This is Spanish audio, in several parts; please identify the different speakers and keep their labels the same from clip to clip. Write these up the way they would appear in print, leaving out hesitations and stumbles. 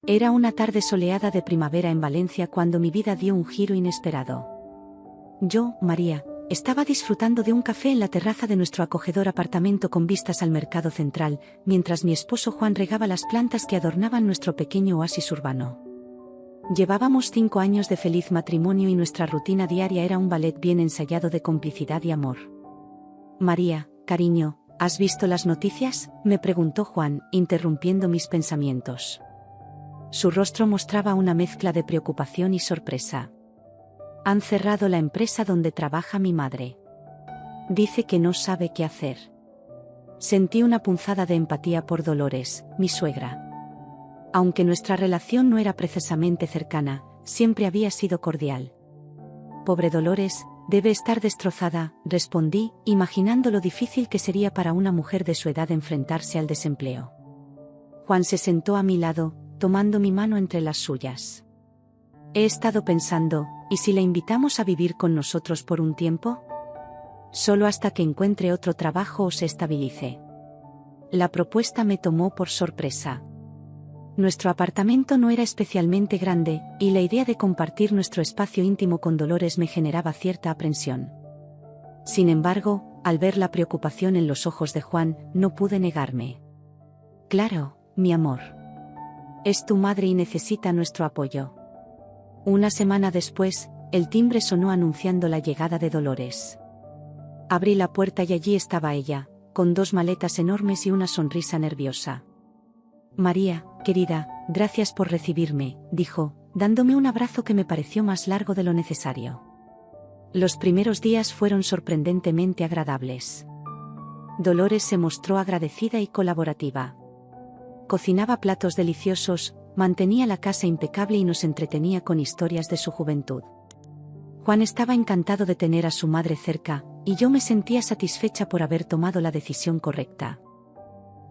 Speaker 1: Era una tarde soleada de primavera en Valencia cuando mi vida dio un giro inesperado. Yo, María, estaba disfrutando de un café en la terraza de nuestro acogedor apartamento con vistas al mercado central, mientras mi esposo Juan regaba las plantas que adornaban nuestro pequeño oasis urbano. Llevábamos 5 años de feliz matrimonio y nuestra rutina diaria era un ballet bien ensayado de complicidad y amor. María, cariño, ¿has visto las noticias?, me preguntó Juan, interrumpiendo mis pensamientos. Su rostro mostraba una mezcla de preocupación y sorpresa. Han cerrado la empresa donde trabaja mi madre. Dice que no sabe qué hacer. Sentí una punzada de empatía por Dolores, mi suegra. Aunque nuestra relación no era precisamente cercana, siempre había sido cordial. Pobre Dolores, debe estar destrozada, respondí, imaginando lo difícil que sería para una mujer de su edad enfrentarse al desempleo. Juan se sentó a mi lado, tomando mi mano entre las suyas. He estado pensando, ¿y si la invitamos a vivir con nosotros por un tiempo? Solo hasta que encuentre otro trabajo o se estabilice. La propuesta me tomó por sorpresa. Nuestro apartamento no era especialmente grande, y la idea de compartir nuestro espacio íntimo con Dolores me generaba cierta aprensión. Sin embargo, al ver la preocupación en los ojos de Juan, no pude negarme. Claro, mi amor. Es tu madre y necesita nuestro apoyo. Una semana después, el timbre sonó anunciando la llegada de Dolores. Abrí la puerta y allí estaba ella, con 2 maletas enormes y una sonrisa nerviosa. María, querida, gracias por recibirme, dijo, dándome un abrazo que me pareció más largo de lo necesario. Los primeros días fueron sorprendentemente agradables. Dolores se mostró agradecida y colaborativa. Cocinaba platos deliciosos, mantenía la casa impecable y nos entretenía con historias de su juventud. Juan estaba encantado de tener a su madre cerca, y yo me sentía satisfecha por haber tomado la decisión correcta.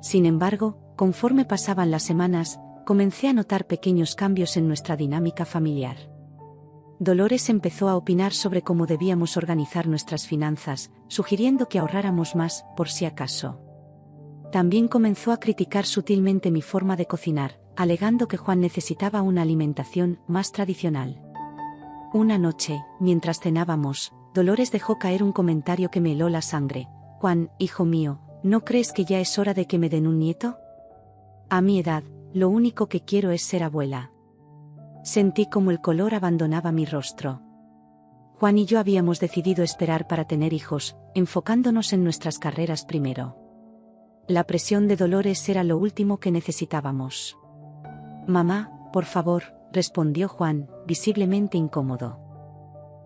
Speaker 1: Sin embargo, conforme pasaban las semanas, comencé a notar pequeños cambios en nuestra dinámica familiar. Dolores empezó a opinar sobre cómo debíamos organizar nuestras finanzas, sugiriendo que ahorráramos más, por si acaso. También comenzó a criticar sutilmente mi forma de cocinar, alegando que Juan necesitaba una alimentación más tradicional. Una noche, mientras cenábamos, Dolores dejó caer un comentario que me heló la sangre. Juan, hijo mío, ¿no crees que ya es hora de que me den un nieto? A mi edad, lo único que quiero es ser abuela. Sentí como el color abandonaba mi rostro. Juan y yo habíamos decidido esperar para tener hijos, enfocándonos en nuestras carreras primero. La presión de Dolores era lo último que necesitábamos. Mamá, por favor, respondió Juan, visiblemente incómodo.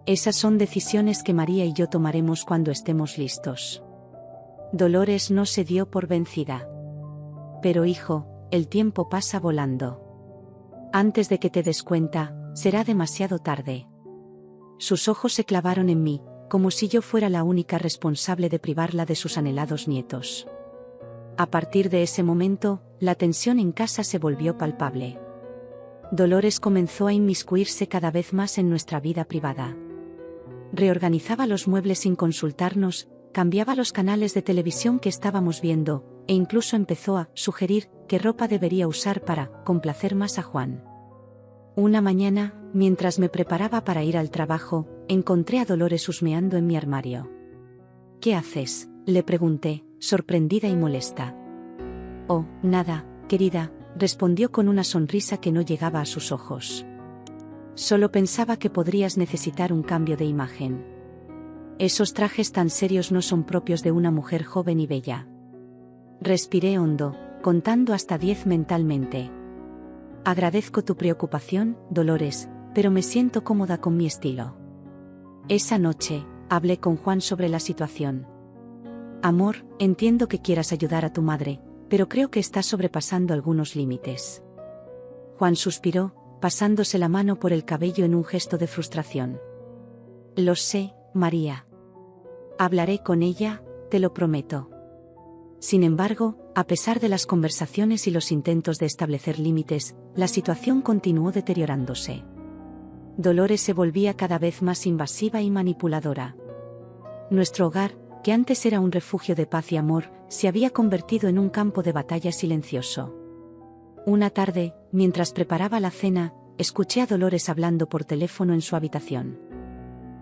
Speaker 1: Esas son decisiones que María y yo tomaremos cuando estemos listos. Dolores no se dio por vencida. Pero hijo, el tiempo pasa volando. Antes de que te des cuenta, será demasiado tarde. Sus ojos se clavaron en mí, como si yo fuera la única responsable de privarla de sus anhelados nietos. A partir de ese momento, la tensión en casa se volvió palpable. Dolores comenzó a inmiscuirse cada vez más en nuestra vida privada. Reorganizaba los muebles sin consultarnos, cambiaba los canales de televisión que estábamos viendo, e incluso empezó a sugerir qué ropa debería usar para complacer más a Juan. Una mañana, mientras me preparaba para ir al trabajo, encontré a Dolores husmeando en mi armario. ¿Qué haces?, le pregunté, sorprendida y molesta. Oh, nada, querida, respondió con una sonrisa que no llegaba a sus ojos. Solo pensaba que podrías necesitar un cambio de imagen. Esos trajes tan serios no son propios de una mujer joven y bella. Respiré hondo, contando hasta 10 mentalmente. Agradezco tu preocupación, Dolores, pero me siento cómoda con mi estilo. Esa noche, hablé con Juan sobre la situación. Amor, entiendo que quieras ayudar a tu madre, pero creo que estás sobrepasando algunos límites. Juan suspiró, pasándose la mano por el cabello en un gesto de frustración. Lo sé, María. Hablaré con ella, te lo prometo. Sin embargo, a pesar de las conversaciones y los intentos de establecer límites, la situación continuó deteriorándose. Dolores se volvía cada vez más invasiva y manipuladora. Nuestro hogar, que antes era un refugio de paz y amor, se había convertido en un campo de batalla silencioso. Una tarde, mientras preparaba la cena, escuché a Dolores hablando por teléfono en su habitación.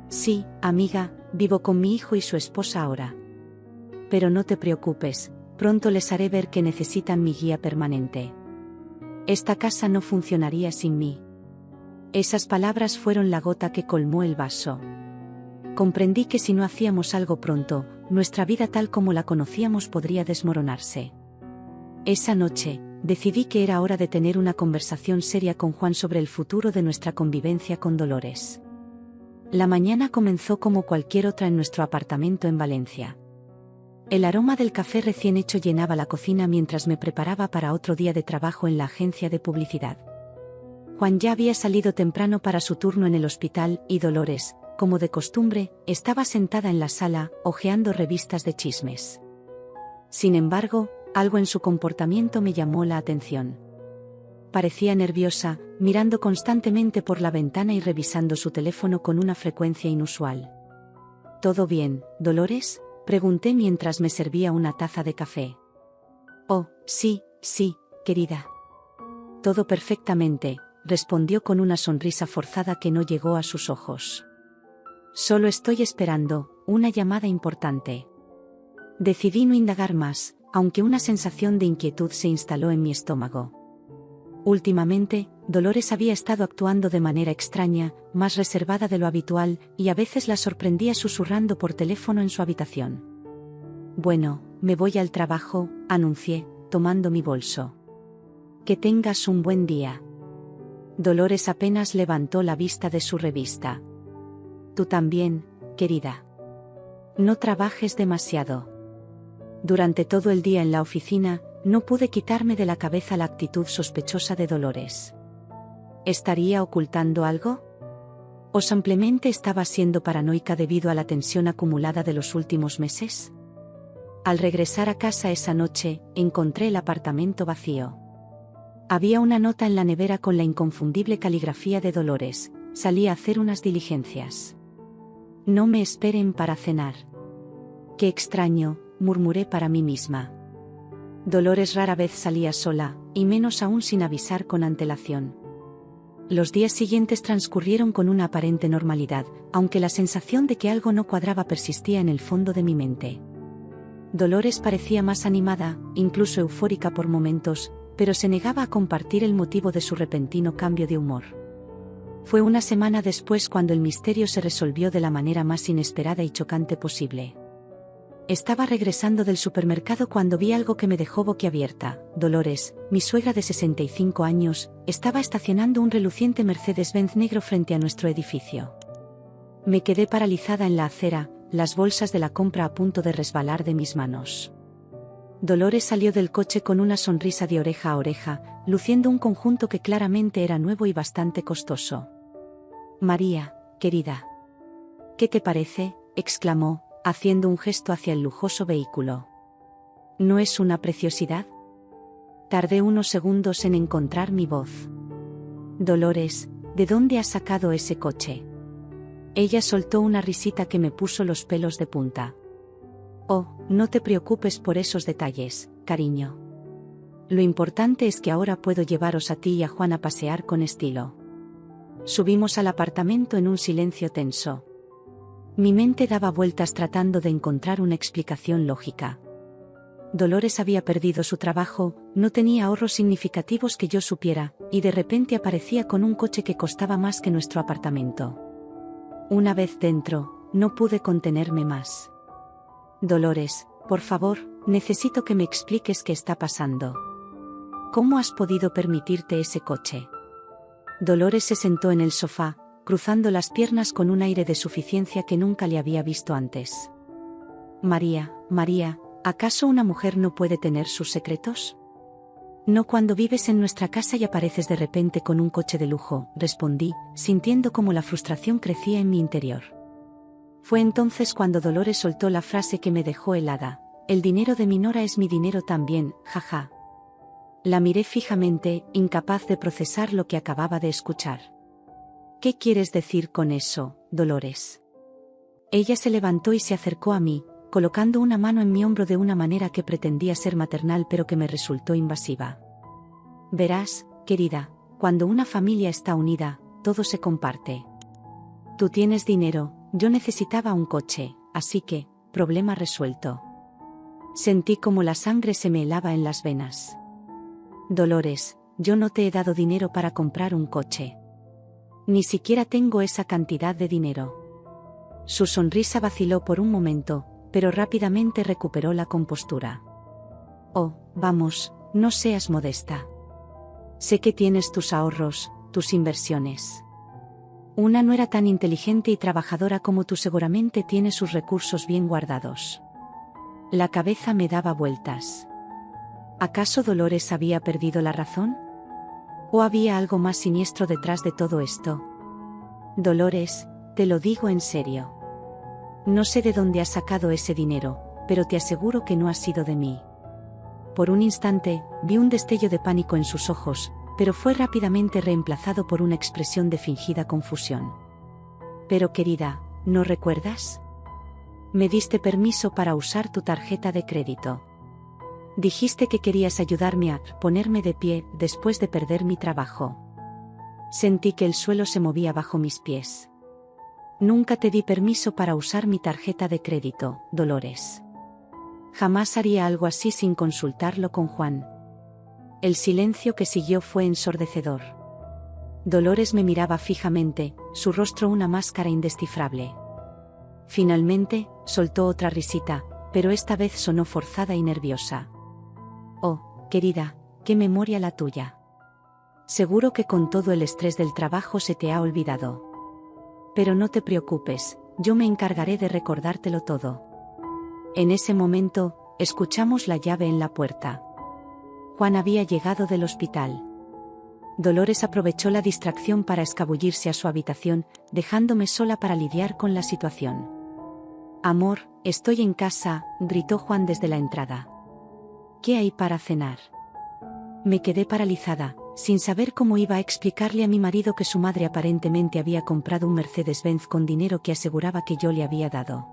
Speaker 1: Sí, amiga, vivo con mi hijo y su esposa ahora. Pero no te preocupes, pronto les haré ver que necesitan mi guía permanente. Esta casa no funcionaría sin mí. Esas palabras fueron la gota que colmó el vaso. Comprendí que si no hacíamos algo pronto, nuestra vida tal como la conocíamos podría desmoronarse. Esa noche, decidí que era hora de tener una conversación seria con Juan sobre el futuro de nuestra convivencia con Dolores. La mañana comenzó como cualquier otra en nuestro apartamento en Valencia. El aroma del café recién hecho llenaba la cocina mientras me preparaba para otro día de trabajo en la agencia de publicidad. Juan ya había salido temprano para su turno en el hospital y Dolores, como de costumbre, estaba sentada en la sala, hojeando revistas de chismes. Sin embargo, algo en su comportamiento me llamó la atención. Parecía nerviosa, mirando constantemente por la ventana y revisando su teléfono con una frecuencia inusual. ¿Todo bien, Dolores?, pregunté mientras me servía una taza de café. Oh, sí, querida. Todo perfectamente, respondió con una sonrisa forzada que no llegó a sus ojos. Solo estoy esperando una llamada importante. Decidí no indagar más, aunque una sensación de inquietud se instaló en mi estómago. Últimamente, Dolores había estado actuando de manera extraña, más reservada de lo habitual, y a veces la sorprendía susurrando por teléfono en su habitación. Bueno, me voy al trabajo, anuncié, tomando mi bolso. Que tengas un buen día. Dolores apenas levantó la vista de su revista. Tú también, querida. No trabajes demasiado. Durante todo el día en la oficina, no pude quitarme de la cabeza la actitud sospechosa de Dolores. ¿Estaría ocultando algo? ¿O simplemente estaba siendo paranoica debido a la tensión acumulada de los últimos meses? Al regresar a casa esa noche, encontré el apartamento vacío. Había una nota en la nevera con la inconfundible caligrafía de Dolores: salí a hacer unas diligencias. No me esperen para cenar. Qué extraño, murmuré para mí misma. Dolores rara vez salía sola, y menos aún sin avisar con antelación. Los días siguientes transcurrieron con una aparente normalidad, aunque la sensación de que algo no cuadraba persistía en el fondo de mi mente. Dolores parecía más animada, incluso eufórica por momentos, pero se negaba a compartir el motivo de su repentino cambio de humor. Fue una semana después cuando el misterio se resolvió de la manera más inesperada y chocante posible. Estaba regresando del supermercado cuando vi algo que me dejó boquiabierta. Dolores, mi suegra de 65 años, estaba estacionando un reluciente Mercedes-Benz negro frente a nuestro edificio. Me quedé paralizada en la acera, las bolsas de la compra a punto de resbalar de mis manos. Dolores salió del coche con una sonrisa de oreja a oreja, luciendo un conjunto que claramente era nuevo y bastante costoso. María, querida. ¿Qué te parece?, exclamó, haciendo un gesto hacia el lujoso vehículo. ¿No es una preciosidad? Tardé unos segundos en encontrar mi voz. Dolores, ¿de dónde has sacado ese coche? Ella soltó una risita que me puso los pelos de punta. Oh, no te preocupes por esos detalles, cariño. Lo importante es que ahora puedo llevaros a ti y a Juan a pasear con estilo. Subimos al apartamento en un silencio tenso. Mi mente daba vueltas tratando de encontrar una explicación lógica. Dolores había perdido su trabajo, no tenía ahorros significativos que yo supiera, y de repente aparecía con un coche que costaba más que nuestro apartamento. Una vez dentro, no pude contenerme más. Dolores, por favor, necesito que me expliques qué está pasando. ¿Cómo has podido permitirte ese coche? Dolores se sentó en el sofá, cruzando las piernas con un aire de suficiencia que nunca le había visto antes. María, ¿acaso una mujer no puede tener sus secretos? No cuando vives en nuestra casa y apareces de repente con un coche de lujo, respondí, sintiendo cómo la frustración crecía en mi interior. Fue entonces cuando Dolores soltó la frase que me dejó helada: el dinero de mi nora es mi dinero también, jaja. La miré fijamente, incapaz de procesar lo que acababa de escuchar. ¿Qué quieres decir con eso, Dolores? Ella se levantó y se acercó a mí, colocando una mano en mi hombro de una manera que pretendía ser maternal pero que me resultó invasiva. Verás, querida, cuando una familia está unida, todo se comparte. Tú tienes dinero, yo necesitaba un coche, así que, problema resuelto. Sentí como la sangre se me helaba en las venas. Dolores, yo no te he dado dinero para comprar un coche. Ni siquiera tengo esa cantidad de dinero. Su sonrisa vaciló por un momento, pero rápidamente recuperó la compostura. Oh, vamos, no seas modesta. Sé que tienes tus ahorros, tus inversiones. Una no era tan inteligente y trabajadora como tú, seguramente tiene sus recursos bien guardados. La cabeza me daba vueltas. ¿Acaso Dolores había perdido la razón? ¿O había algo más siniestro detrás de todo esto? Dolores, te lo digo en serio. No sé de dónde has sacado ese dinero, pero te aseguro que no ha sido de mí. Por un instante, vi un destello de pánico en sus ojos, pero fue rápidamente reemplazado por una expresión de fingida confusión. Pero querida, ¿no recuerdas? Me diste permiso para usar tu tarjeta de crédito. Dijiste que querías ayudarme a ponerme de pie después de perder mi trabajo. Sentí que el suelo se movía bajo mis pies. Nunca te di permiso para usar mi tarjeta de crédito, Dolores. Jamás haría algo así sin consultarlo con Juan. El silencio que siguió fue ensordecedor. Dolores me miraba fijamente, su rostro una máscara indescifrable. Finalmente, soltó otra risita, pero esta vez sonó forzada y nerviosa. Oh, querida, qué memoria la tuya. Seguro que con todo el estrés del trabajo se te ha olvidado. Pero no te preocupes, yo me encargaré de recordártelo todo. En ese momento, escuchamos la llave en la puerta. Juan había llegado del hospital. Dolores aprovechó la distracción para escabullirse a su habitación, dejándome sola para lidiar con la situación. Amor, estoy en casa, gritó Juan desde la entrada. ¿Qué hay para cenar? Me quedé paralizada, sin saber cómo iba a explicarle a mi marido que su madre aparentemente había comprado un Mercedes-Benz con dinero que aseguraba que yo le había dado.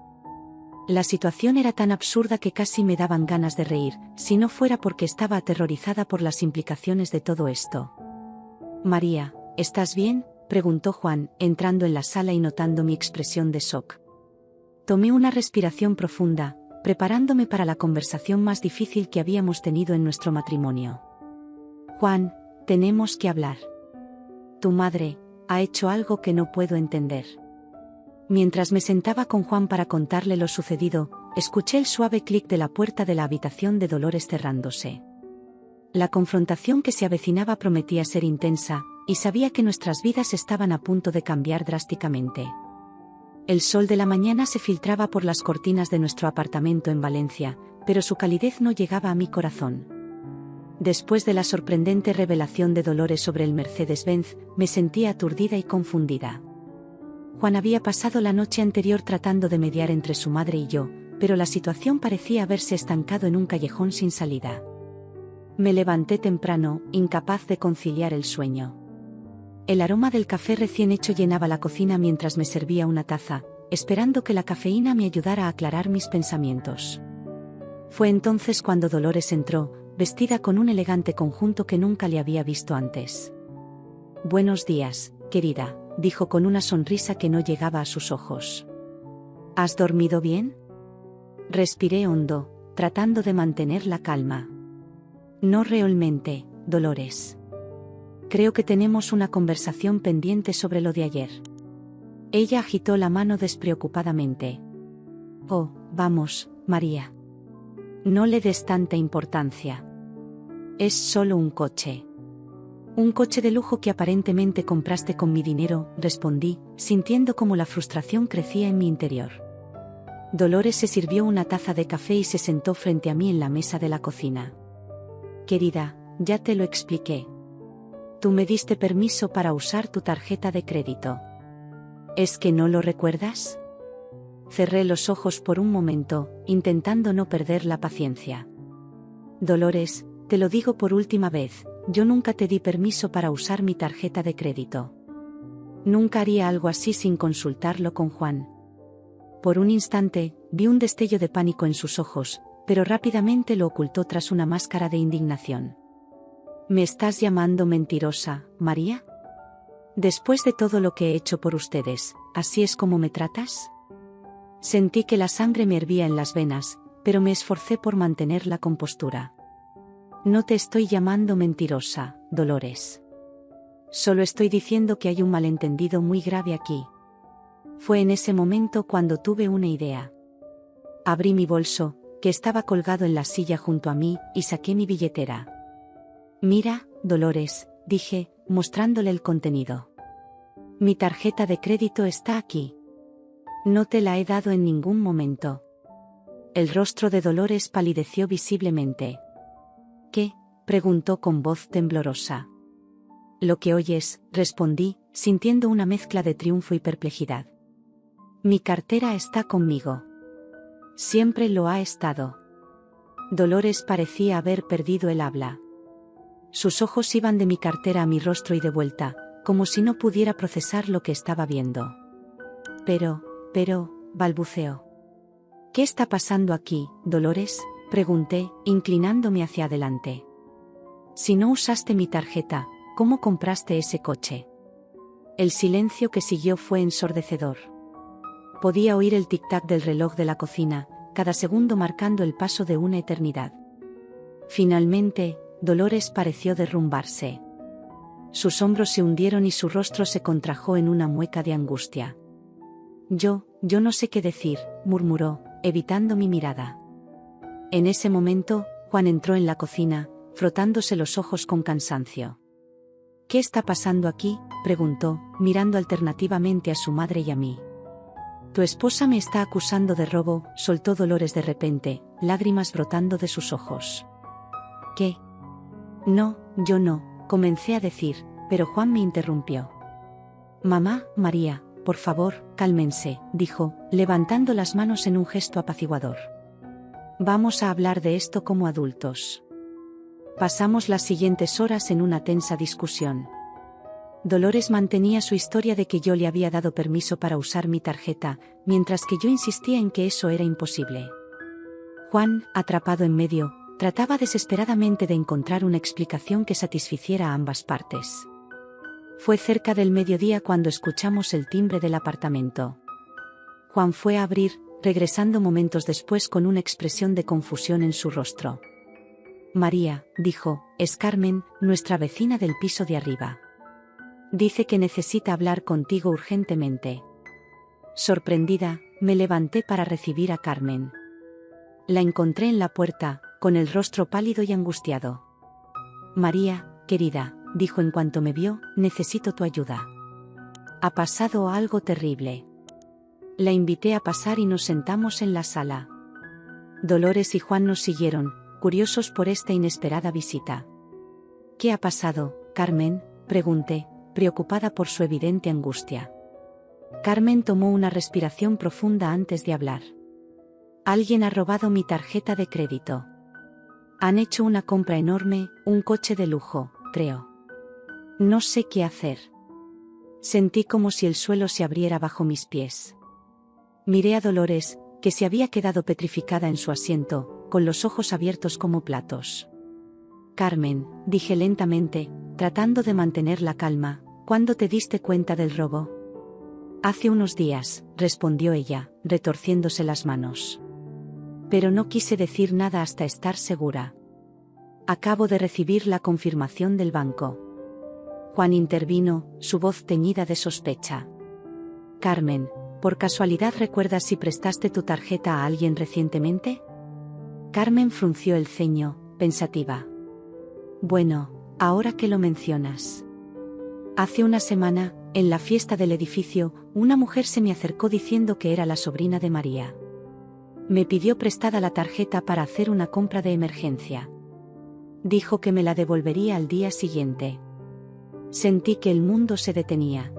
Speaker 1: La situación era tan absurda que casi me daban ganas de reír, si no fuera porque estaba aterrorizada por las implicaciones de todo esto. María, ¿estás bien?, preguntó Juan, entrando en la sala y notando mi expresión de shock. Tomé una respiración profunda, preparándome para la conversación más difícil que habíamos tenido en nuestro matrimonio. Juan, tenemos que hablar. Tu madre ha hecho algo que no puedo entender. Mientras me sentaba con Juan para contarle lo sucedido, escuché el suave clic de la puerta de la habitación de Dolores cerrándose. La confrontación que se avecinaba prometía ser intensa, y sabía que nuestras vidas estaban a punto de cambiar drásticamente. El sol de la mañana se filtraba por las cortinas de nuestro apartamento en Valencia, pero su calidez no llegaba a mi corazón. Después de la sorprendente revelación de Dolores sobre el Mercedes-Benz, me sentía aturdida y confundida. Juan había pasado la noche anterior tratando de mediar entre su madre y yo, pero la situación parecía haberse estancado en un callejón sin salida. Me levanté temprano, incapaz de conciliar el sueño. El aroma del café recién hecho llenaba la cocina mientras me servía una taza, esperando que la cafeína me ayudara a aclarar mis pensamientos. Fue entonces cuando Dolores entró, vestida con un elegante conjunto que nunca le había visto antes. Buenos días, querida, dijo con una sonrisa que no llegaba a sus ojos. ¿Has dormido bien? Respiré hondo, tratando de mantener la calma. No realmente, Dolores. Creo que tenemos una conversación pendiente sobre lo de ayer. Ella agitó la mano despreocupadamente. Oh, vamos, María. No le des tanta importancia. Es solo un coche. Un coche de lujo que aparentemente compraste con mi dinero, respondí, sintiendo como la frustración crecía en mi interior. Dolores se sirvió una taza de café y se sentó frente a mí en la mesa de la cocina. Querida, ya te lo expliqué. Tú me diste permiso para usar tu tarjeta de crédito. ¿Es que no lo recuerdas? Cerré los ojos por un momento, intentando no perder la paciencia. Dolores, te lo digo por última vez, yo nunca te di permiso para usar mi tarjeta de crédito. Nunca haría algo así sin consultarlo con Juan. Por un instante, vi un destello de pánico en sus ojos, pero rápidamente lo ocultó tras una máscara de indignación. ¿Me estás llamando mentirosa, María? Después de todo lo que he hecho por ustedes, ¿así es como me tratas? Sentí que la sangre me hervía en las venas, pero me esforcé por mantener la compostura. No te estoy llamando mentirosa, Dolores. Solo estoy diciendo que hay un malentendido muy grave aquí. Fue en ese momento cuando tuve una idea. Abrí mi bolso, que estaba colgado en la silla junto a mí, y saqué mi billetera. Mira, Dolores, dije, mostrándole el contenido. Mi tarjeta de crédito está aquí. No te la he dado en ningún momento. El rostro de Dolores palideció visiblemente. ¿Qué?, preguntó con voz temblorosa. Lo que oyes, respondí, sintiendo una mezcla de triunfo y perplejidad. Mi cartera está conmigo. Siempre lo ha estado. Dolores parecía haber perdido el habla. Sus ojos iban de mi cartera a mi rostro y de vuelta, como si no pudiera procesar lo que estaba viendo. Pero, balbuceó. ¿Qué está pasando aquí, Dolores?, pregunté, inclinándome hacia adelante. Si no usaste mi tarjeta, ¿cómo compraste ese coche? El silencio que siguió fue ensordecedor. Podía oír el tic-tac del reloj de la cocina, cada segundo marcando el paso de una eternidad. Finalmente, Dolores pareció derrumbarse. Sus hombros se hundieron y su rostro se contrajo en una mueca de angustia. Yo no sé qué decir, murmuró, evitando mi mirada. En ese momento, Juan entró en la cocina, frotándose los ojos con cansancio. ¿Qué está pasando aquí?, preguntó, mirando alternativamente a su madre y a mí. Tu esposa me está acusando de robo, soltó Dolores de repente, lágrimas brotando de sus ojos. ¿Qué? No, yo no, comencé a decir, pero Juan me interrumpió. Mamá, María, por favor, cálmense, dijo, levantando las manos en un gesto apaciguador. Vamos a hablar de esto como adultos. Pasamos las siguientes horas en una tensa discusión. Dolores mantenía su historia de que yo le había dado permiso para usar mi tarjeta, mientras que yo insistía en que eso era imposible. Juan, atrapado en medio, trataba desesperadamente de encontrar una explicación que satisficiera a ambas partes. Fue cerca del mediodía cuando escuchamos el timbre del apartamento. Juan fue a abrir, regresando momentos después con una expresión de confusión en su rostro. María, dijo, es Carmen, nuestra vecina del piso de arriba. Dice que necesita hablar contigo urgentemente. Sorprendida, me levanté para recibir a Carmen. La encontré en la puerta, con el rostro pálido y angustiado. María, querida, dijo en cuanto me vio, necesito tu ayuda. Ha pasado algo terrible. La invité a pasar y nos sentamos en la sala. Dolores y Juan nos siguieron, curiosos por esta inesperada visita. ¿Qué ha pasado, Carmen?, pregunté, preocupada por su evidente angustia. Carmen tomó una respiración profunda antes de hablar. Alguien ha robado mi tarjeta de crédito. Han hecho una compra enorme, un coche de lujo, creo. No sé qué hacer. Sentí como si el suelo se abriera bajo mis pies. Miré a Dolores, que se había quedado petrificada en su asiento, con los ojos abiertos como platos. Carmen, dije lentamente, tratando de mantener la calma, ¿cuándo te diste cuenta del robo? Hace unos días, respondió ella, retorciéndose las manos. Pero no quise decir nada hasta estar segura. Acabo de recibir la confirmación del banco. Juan intervino, su voz teñida de sospecha. Carmen, ¿por casualidad recuerdas si prestaste tu tarjeta a alguien recientemente? Carmen frunció el ceño, pensativa. Bueno, ahora que lo mencionas. Hace una semana, en la fiesta del edificio, una mujer se me acercó diciendo que era la sobrina de María. Me pidió prestada la tarjeta para hacer una compra de emergencia. Dijo que me la devolvería al día siguiente. Sentí que el mundo se detenía.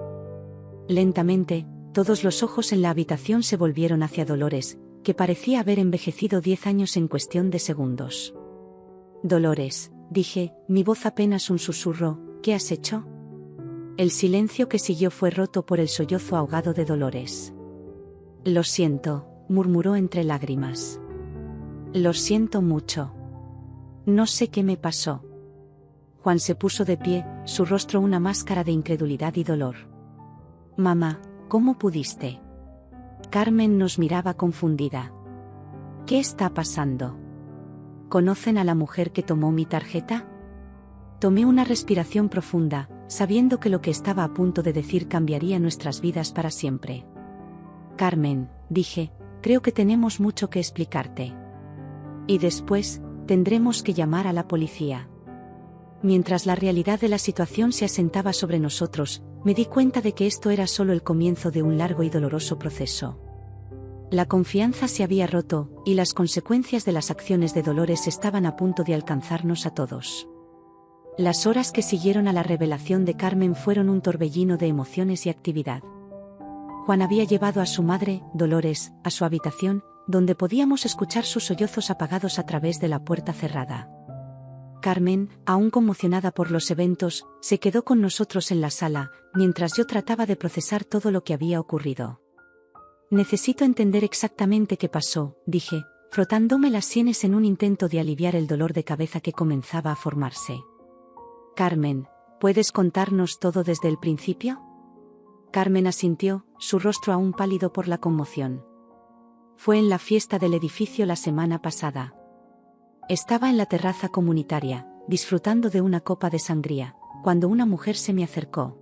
Speaker 1: Lentamente, todos los ojos en la habitación se volvieron hacia Dolores, que parecía haber envejecido 10 años en cuestión de segundos. Dolores, dije, mi voz apenas un susurro, ¿qué has hecho? El silencio que siguió fue roto por el sollozo ahogado de Dolores. Lo siento, murmuró entre lágrimas. Lo siento mucho. No sé qué me pasó. Juan se puso de pie, su rostro una máscara de incredulidad y dolor. Mamá, ¿cómo pudiste? Carmen nos miraba confundida. ¿Qué está pasando? ¿Conocen a la mujer que tomó mi tarjeta? Tomé una respiración profunda, sabiendo que lo que estaba a punto de decir cambiaría nuestras vidas para siempre. Carmen, dije, creo que tenemos mucho que explicarte. Y después, tendremos que llamar a la policía. Mientras la realidad de la situación se asentaba sobre nosotros, me di cuenta de que esto era solo el comienzo de un largo y doloroso proceso. La confianza se había roto, y las consecuencias de las acciones de Dolores estaban a punto de alcanzarnos a todos. Las horas que siguieron a la revelación de Carmen fueron un torbellino de emociones y actividad. Juan había llevado a su madre, Dolores, a su habitación, donde podíamos escuchar sus sollozos apagados a través de la puerta cerrada. Carmen, aún conmocionada por los eventos, se quedó con nosotros en la sala, mientras yo trataba de procesar todo lo que había ocurrido. Necesito entender exactamente qué pasó, dije, frotándome las sienes en un intento de aliviar el dolor de cabeza que comenzaba a formarse. Carmen, ¿puedes contarnos todo desde el principio? Carmen asintió, su rostro aún pálido por la conmoción. Fue en la fiesta del edificio la semana pasada. Estaba en la terraza comunitaria, disfrutando de una copa de sangría, cuando una mujer se me acercó.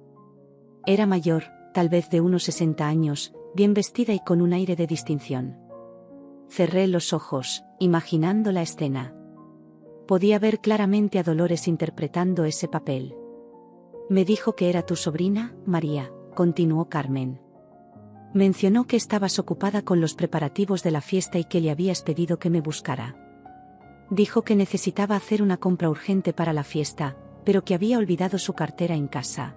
Speaker 1: Era mayor, tal vez de unos 60 años, bien vestida y con un aire de distinción. Cerré los ojos, imaginando la escena. Podía ver claramente a Dolores interpretando ese papel. Me dijo que era tu sobrina, María, continuó Carmen. Mencionó que estabas ocupada con los preparativos de la fiesta y que le habías pedido que me buscara. Dijo que necesitaba hacer una compra urgente para la fiesta, pero que había olvidado su cartera en casa.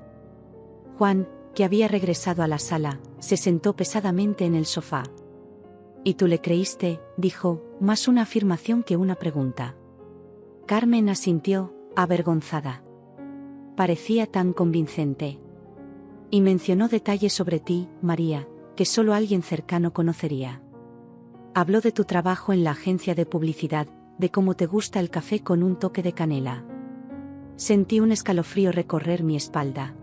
Speaker 1: Juan, que había regresado a la sala, se sentó pesadamente en el sofá. ¿Y tú le creíste?, dijo, más una afirmación que una pregunta. Carmen asintió, avergonzada. Parecía tan convincente. Y mencionó detalles sobre ti, María, que solo alguien cercano conocería. Habló de tu trabajo en la agencia de publicidad, de cómo te gusta el café con un toque de canela. Sentí un escalofrío recorrer mi espalda.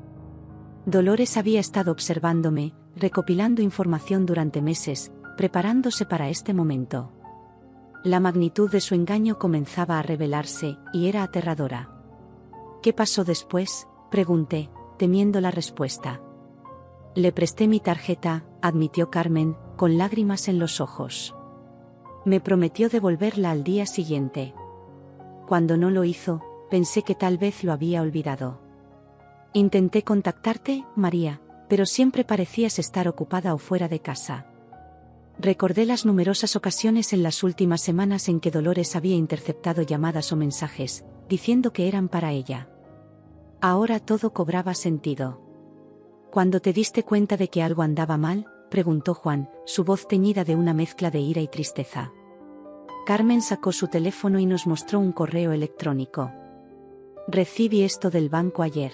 Speaker 1: Dolores había estado observándome, recopilando información durante meses, preparándose para este momento. La magnitud de su engaño comenzaba a revelarse, y era aterradora. ¿Qué pasó después?, pregunté, temiendo la respuesta. Le presté mi tarjeta, admitió Carmen, con lágrimas en los ojos. Me prometió devolverla al día siguiente. Cuando no lo hizo, pensé que tal vez lo había olvidado. Intenté contactarte, María, pero siempre parecías estar ocupada o fuera de casa. Recordé las numerosas ocasiones en las últimas semanas en que Dolores había interceptado llamadas o mensajes, diciendo que eran para ella. Ahora todo cobraba sentido. ¿Cuándo te diste cuenta de que algo andaba mal?, preguntó Juan, su voz teñida de una mezcla de ira y tristeza. Carmen sacó su teléfono y nos mostró un correo electrónico. Recibí esto del banco ayer.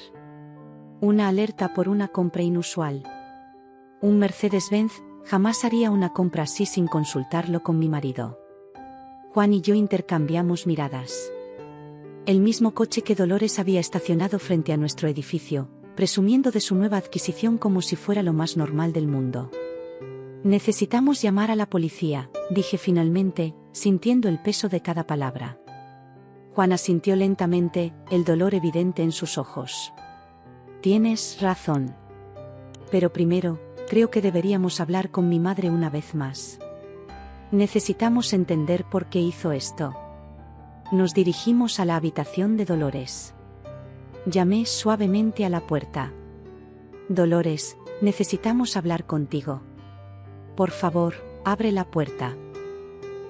Speaker 1: Una alerta por una compra inusual. Un Mercedes-Benz, jamás haría una compra así sin consultarlo con mi marido. Juan y yo intercambiamos miradas. El mismo coche que Dolores había estacionado frente a nuestro edificio, presumiendo de su nueva adquisición como si fuera lo más normal del mundo. Necesitamos llamar a la policía, dije finalmente, sintiendo el peso de cada palabra. Juan asintió lentamente, el dolor evidente en sus ojos. Tienes razón. Pero primero, creo que deberíamos hablar con mi madre una vez más. Necesitamos entender por qué hizo esto. Nos dirigimos a la habitación de Dolores. Llamé suavemente a la puerta. Dolores, necesitamos hablar contigo. Por favor, abre la puerta.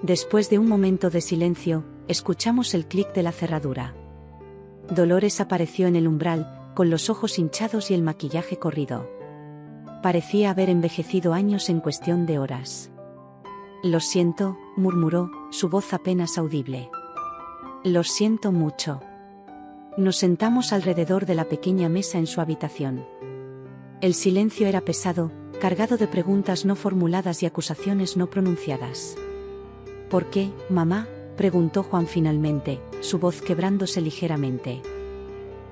Speaker 1: Después de un momento de silencio, escuchamos el clic de la cerradura. Dolores apareció en el umbral, con los ojos hinchados y el maquillaje corrido. Parecía haber envejecido años en cuestión de horas. Lo siento, murmuró, su voz apenas audible. Lo siento mucho. Nos sentamos alrededor de la pequeña mesa en su habitación. El silencio era pesado, cargado de preguntas no formuladas y acusaciones no pronunciadas. ¿Por qué, mamá?, preguntó Juan finalmente, su voz quebrándose ligeramente.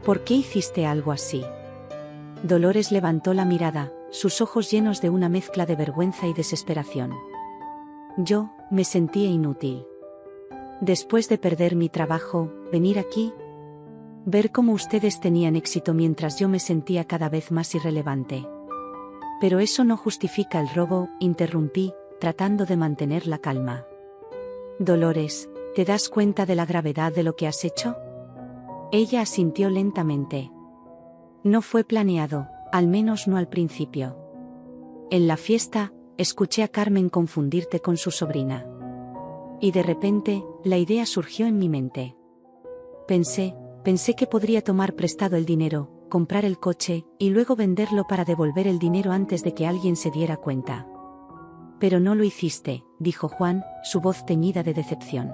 Speaker 1: ¿Por qué hiciste algo así? Dolores levantó la mirada, sus ojos llenos de una mezcla de vergüenza y desesperación. Yo, me sentía inútil. Después de perder mi trabajo, venir aquí, ver cómo ustedes tenían éxito mientras yo me sentía cada vez más irrelevante. Pero eso no justifica el robo, interrumpí, tratando de mantener la calma. Dolores, ¿te das cuenta de la gravedad de lo que has hecho? Ella asintió lentamente. No fue planeado, al menos no al principio. En la fiesta, escuché a Carmen confundirte con su sobrina. Y de repente, la idea surgió en mi mente. Pensé que podría tomar prestado el dinero, comprar el coche, y luego venderlo para devolver el dinero antes de que alguien se diera cuenta. Pero no lo hiciste, dijo Juan, su voz teñida de decepción.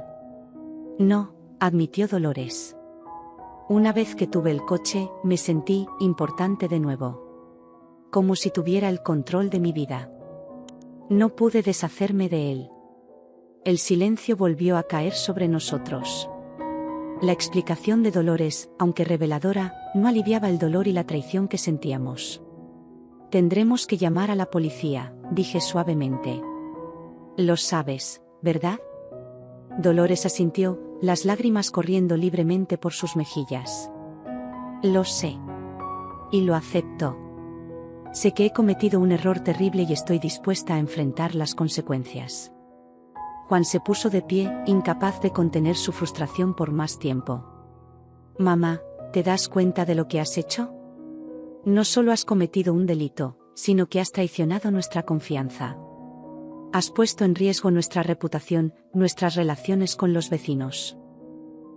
Speaker 1: No, admitió Dolores. Una vez que tuve el coche, me sentí importante de nuevo. Como si tuviera el control de mi vida. No pude deshacerme de él. El silencio volvió a caer sobre nosotros. La explicación de Dolores, aunque reveladora, no aliviaba el dolor y la traición que sentíamos. Tendremos que llamar a la policía, dije suavemente. Lo sabes, ¿verdad? Dolores asintió, las lágrimas corriendo libremente por sus mejillas. Lo sé. Y lo acepto. Sé que he cometido un error terrible y estoy dispuesta a enfrentar las consecuencias. Juan se puso de pie, incapaz de contener su frustración por más tiempo. Mamá, ¿te das cuenta de lo que has hecho? No solo has cometido un delito, sino que has traicionado nuestra confianza. Has puesto en riesgo nuestra reputación, nuestras relaciones con los vecinos.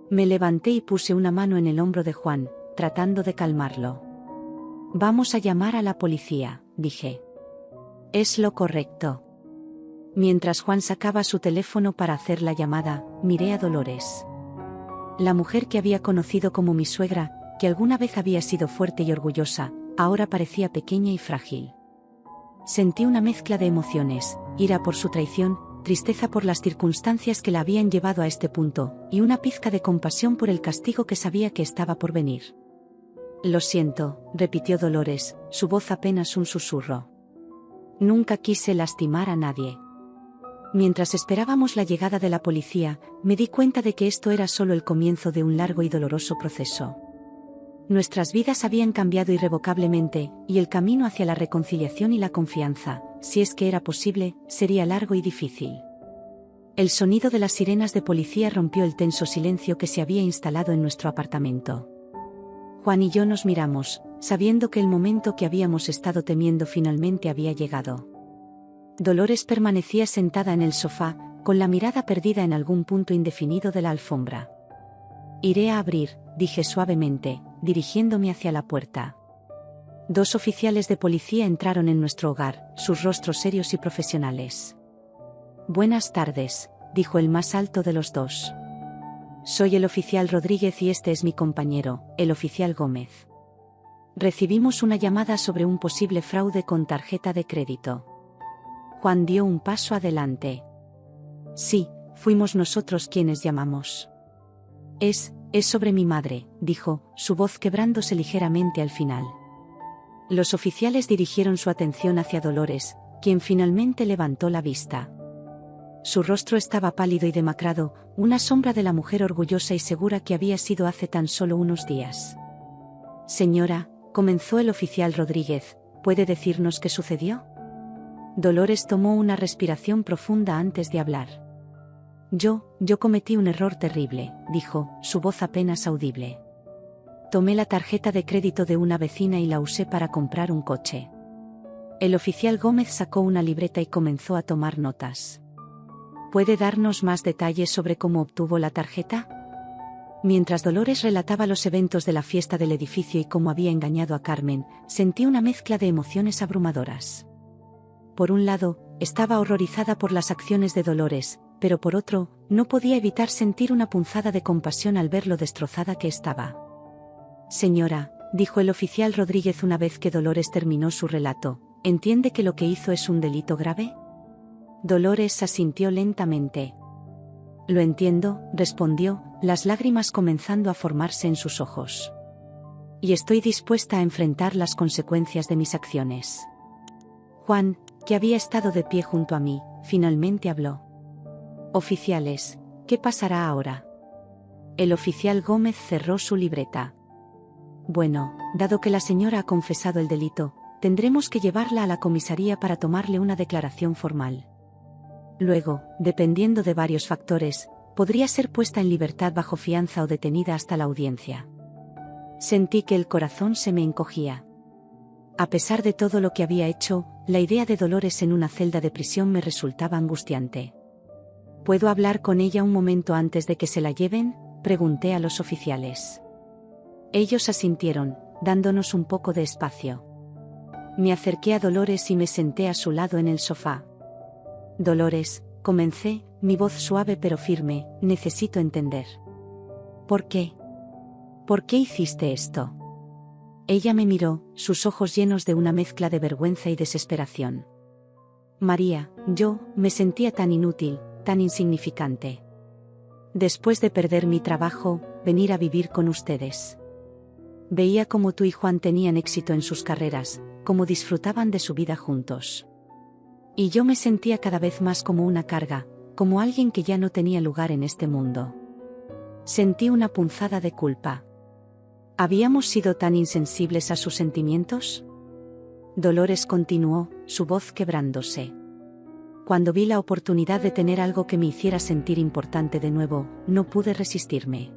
Speaker 1: Me levanté y puse una mano en el hombro de Juan, tratando de calmarlo. Vamos a llamar a la policía, dije. Es lo correcto. Mientras Juan sacaba su teléfono para hacer la llamada, miré a Dolores. La mujer que había conocido como mi suegra, que alguna vez había sido fuerte y orgullosa, ahora parecía pequeña y frágil. Sentí una mezcla de emociones, ira por su traición, tristeza por las circunstancias que la habían llevado a este punto, y una pizca de compasión por el castigo que sabía que estaba por venir. Lo siento, repitió Dolores, su voz apenas un susurro. Nunca quise lastimar a nadie. Mientras esperábamos la llegada de la policía, me di cuenta de que esto era solo el comienzo de un largo y doloroso proceso. Nuestras vidas habían cambiado irrevocablemente, y el camino hacia la reconciliación y la confianza, si es que era posible, sería largo y difícil. El sonido de las sirenas de policía rompió el tenso silencio que se había instalado en nuestro apartamento. Juan y yo nos miramos, sabiendo que el momento que habíamos estado temiendo finalmente había llegado. Dolores permanecía sentada en el sofá, con la mirada perdida en algún punto indefinido de la alfombra. Iré a abrir, dije suavemente, dirigiéndome hacia la puerta. 2 oficiales de policía entraron en nuestro hogar, sus rostros serios y profesionales. Buenas tardes, dijo el más alto de los 2. Soy el oficial Rodríguez y este es mi compañero, el oficial Gómez. Recibimos una llamada sobre un posible fraude con tarjeta de crédito. Juan dio un paso adelante. Sí, fuimos nosotros quienes llamamos. Es sobre mi madre, dijo, su voz quebrándose ligeramente al final. Los oficiales dirigieron su atención hacia Dolores, quien finalmente levantó la vista. Su rostro estaba pálido y demacrado, una sombra de la mujer orgullosa y segura que había sido hace tan solo unos días. Señora, comenzó el oficial Rodríguez, ¿puede decirnos qué sucedió? Dolores tomó una respiración profunda antes de hablar. Yo cometí un error terrible, dijo, su voz apenas audible. Tomé la tarjeta de crédito de una vecina y la usé para comprar un coche. El oficial Gómez sacó una libreta y comenzó a tomar notas. ¿Puede darnos más detalles sobre cómo obtuvo la tarjeta? Mientras Dolores relataba los eventos de la fiesta del edificio y cómo había engañado a Carmen, sentí una mezcla de emociones abrumadoras. Por un lado, estaba horrorizada por las acciones de Dolores, pero por otro, no podía evitar sentir una punzada de compasión al ver lo destrozada que estaba. Señora, dijo el oficial Rodríguez una vez que Dolores terminó su relato, ¿entiende que lo que hizo es un delito grave? Dolores asintió lentamente. Lo entiendo, respondió, las lágrimas comenzando a formarse en sus ojos. Y estoy dispuesta a enfrentar las consecuencias de mis acciones. Juan, que había estado de pie junto a mí, finalmente habló. Oficiales, ¿qué pasará ahora? El oficial Gómez cerró su libreta. Bueno, dado que la señora ha confesado el delito, tendremos que llevarla a la comisaría para tomarle una declaración formal. Luego, dependiendo de varios factores, podría ser puesta en libertad bajo fianza o detenida hasta la audiencia. Sentí que el corazón se me encogía. A pesar de todo lo que había hecho, la idea de Dolores en una celda de prisión me resultaba angustiante. ¿Puedo hablar con ella un momento antes de que se la lleven?, pregunté a los oficiales. Ellos asintieron, dándonos un poco de espacio. Me acerqué a Dolores y me senté a su lado en el sofá. Dolores, comencé, mi voz suave pero firme, necesito entender. ¿Por qué? ¿Por qué hiciste esto? Ella me miró, sus ojos llenos de una mezcla de vergüenza y desesperación. María, yo me sentía tan inútil, tan insignificante. Después de perder mi trabajo, venir a vivir con ustedes. Veía cómo tú y Juan tenían éxito en sus carreras, cómo disfrutaban de su vida juntos. Y yo me sentía cada vez más como una carga, como alguien que ya no tenía lugar en este mundo. Sentí una punzada de culpa. ¿Habíamos sido tan insensibles a sus sentimientos? Dolores continuó, su voz quebrándose. Cuando vi la oportunidad de tener algo que me hiciera sentir importante de nuevo, no pude resistirme.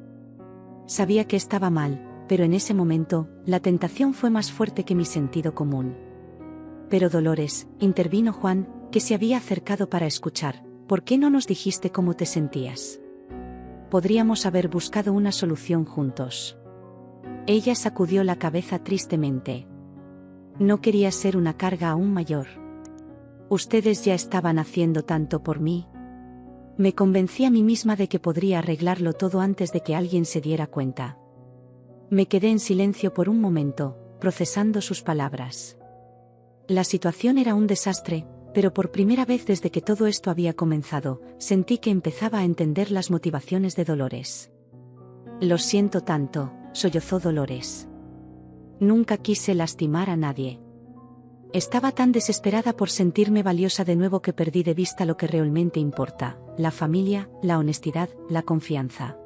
Speaker 1: Sabía que estaba mal, pero en ese momento, la tentación fue más fuerte que mi sentido común. Pero Dolores, intervino Juan, que se había acercado para escuchar, ¿por qué no nos dijiste cómo te sentías? Podríamos haber buscado una solución juntos. Ella sacudió la cabeza tristemente. No quería ser una carga aún mayor. Ustedes ya estaban haciendo tanto por mí. Me convencí a mí misma de que podría arreglarlo todo antes de que alguien se diera cuenta. Me quedé en silencio por un momento, procesando sus palabras. La situación era un desastre, pero por primera vez desde que todo esto había comenzado, sentí que empezaba a entender las motivaciones de Dolores. Lo siento tanto, sollozó Dolores. Nunca quise lastimar a nadie. Estaba tan desesperada por sentirme valiosa de nuevo que perdí de vista lo que realmente importa, la familia, la honestidad, la confianza.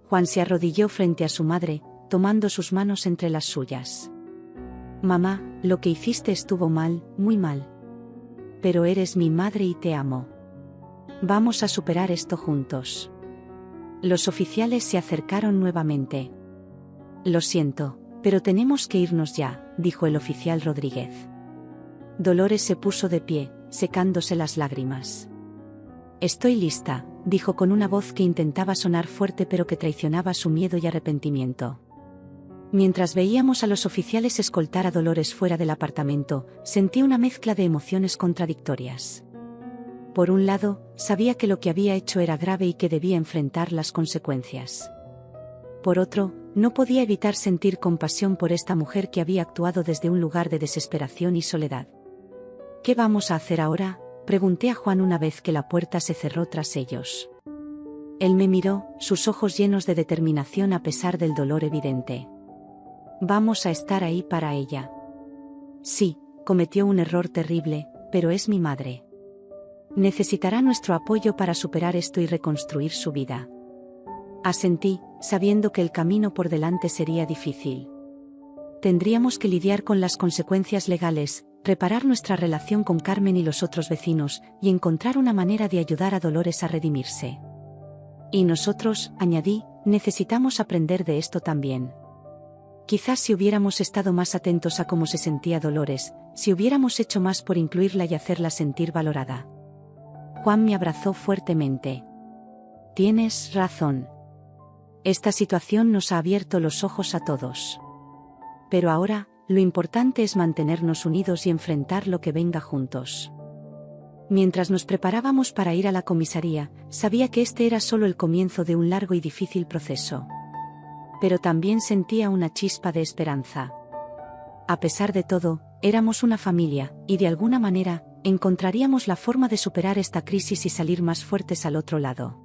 Speaker 1: Juan se arrodilló frente a su madre, tomando sus manos entre las suyas. Mamá, lo que hiciste estuvo mal, muy mal. Pero eres mi madre y te amo. Vamos a superar esto juntos. Los oficiales se acercaron nuevamente. Lo siento, pero tenemos que irnos ya, dijo el oficial Rodríguez. Dolores se puso de pie, secándose las lágrimas. Estoy lista, dijo con una voz que intentaba sonar fuerte pero que traicionaba su miedo y arrepentimiento. Mientras veíamos a los oficiales escoltar a Dolores fuera del apartamento, sentí una mezcla de emociones contradictorias. Por un lado, sabía que lo que había hecho era grave y que debía enfrentar las consecuencias. Por otro, no podía evitar sentir compasión por esta mujer que había actuado desde un lugar de desesperación y soledad. ¿Qué vamos a hacer ahora?, pregunté a Juan una vez que la puerta se cerró tras ellos. Él me miró, sus ojos llenos de determinación a pesar del dolor evidente. Vamos a estar ahí para ella. Sí, cometió un error terrible, pero es mi madre. Necesitará nuestro apoyo para superar esto y reconstruir su vida. Asentí, sabiendo que el camino por delante sería difícil. Tendríamos que lidiar con las consecuencias legales, reparar nuestra relación con Carmen y los otros vecinos, y encontrar una manera de ayudar a Dolores a redimirse. Y nosotros, añadí, necesitamos aprender de esto también. Quizás si hubiéramos estado más atentos a cómo se sentía Dolores, si hubiéramos hecho más por incluirla y hacerla sentir valorada. Juan me abrazó fuertemente. Tienes razón. Esta situación nos ha abierto los ojos a todos. Pero ahora, lo importante es mantenernos unidos y enfrentar lo que venga juntos. Mientras nos preparábamos para ir a la comisaría, sabía que este era solo el comienzo de un largo y difícil proceso. Pero también sentía una chispa de esperanza. A pesar de todo, éramos una familia, y de alguna manera, encontraríamos la forma de superar esta crisis y salir más fuertes al otro lado.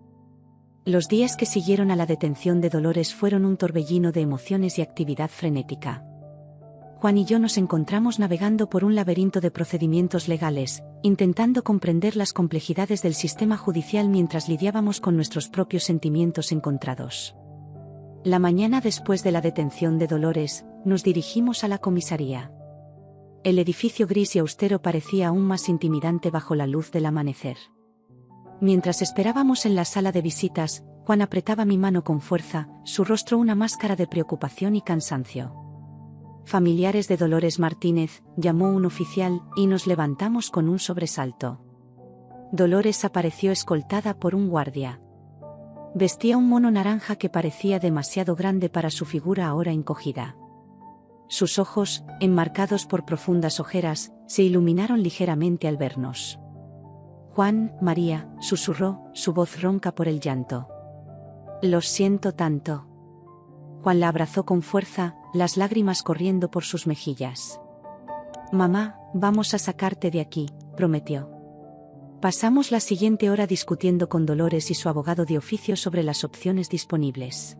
Speaker 1: Los días que siguieron a la detención de Dolores fueron un torbellino de emociones y actividad frenética. Juan y yo nos encontramos navegando por un laberinto de procedimientos legales, intentando comprender las complejidades del sistema judicial mientras lidiábamos con nuestros propios sentimientos encontrados. La mañana después de la detención de Dolores, nos dirigimos a la comisaría. El edificio gris y austero parecía aún más intimidante bajo la luz del amanecer. Mientras esperábamos en la sala de visitas, Juan apretaba mi mano con fuerza, su rostro una máscara de preocupación y cansancio. Familiares de Dolores Martínez, llamó un oficial, y nos levantamos con un sobresalto. Dolores apareció escoltada por un guardia. Vestía un mono naranja que parecía demasiado grande para su figura ahora encogida. Sus ojos, enmarcados por profundas ojeras, se iluminaron ligeramente al vernos. «Juan, María», susurró, su voz ronca por el llanto. «Los siento tanto». Juan la abrazó con fuerza, las lágrimas corriendo por sus mejillas. «Mamá, vamos a sacarte de aquí», prometió. Pasamos la siguiente hora discutiendo con Dolores y su abogado de oficio sobre las opciones disponibles.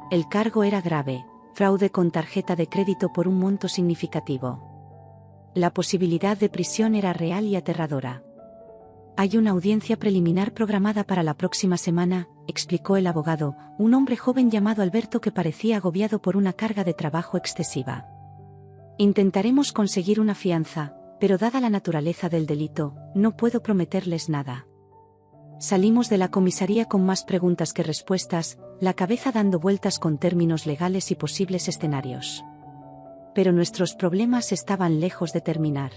Speaker 1: El cargo era grave: fraude con tarjeta de crédito por un monto significativo. La posibilidad de prisión era real y aterradora. «Hay una audiencia preliminar programada para la próxima semana», explicó el abogado, un hombre joven llamado Alberto que parecía agobiado por una carga de trabajo excesiva. «Intentaremos conseguir una fianza, pero dada la naturaleza del delito, no puedo prometerles nada». Salimos de la comisaría con más preguntas que respuestas, la cabeza dando vueltas con términos legales y posibles escenarios. Pero nuestros problemas estaban lejos de terminar.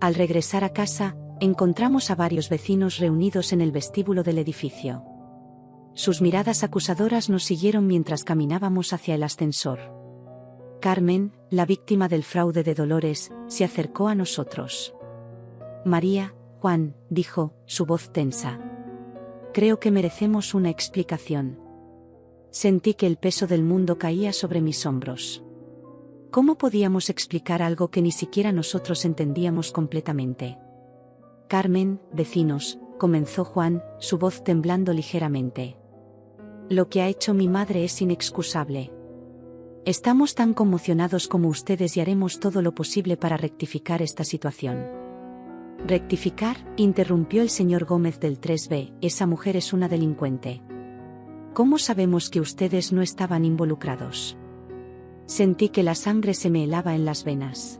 Speaker 1: Al regresar a casa, encontramos a varios vecinos reunidos en el vestíbulo del edificio. Sus miradas acusadoras nos siguieron mientras caminábamos hacia el ascensor. Carmen, la víctima del fraude de Dolores, se acercó a nosotros. «María, Juan», dijo, su voz tensa. «Creo que merecemos una explicación». Sentí que el peso del mundo caía sobre mis hombros. ¿Cómo podíamos explicar algo que ni siquiera nosotros entendíamos completamente? «Carmen, vecinos», comenzó Juan, su voz temblando ligeramente. «Lo que ha hecho mi madre es inexcusable. Estamos tan conmocionados como ustedes y haremos todo lo posible para rectificar esta situación». «¿Rectificar?», interrumpió el señor Gómez del 3B, «esa mujer es una delincuente. ¿Cómo sabemos que ustedes no estaban involucrados?». Sentí que la sangre se me helaba en las venas.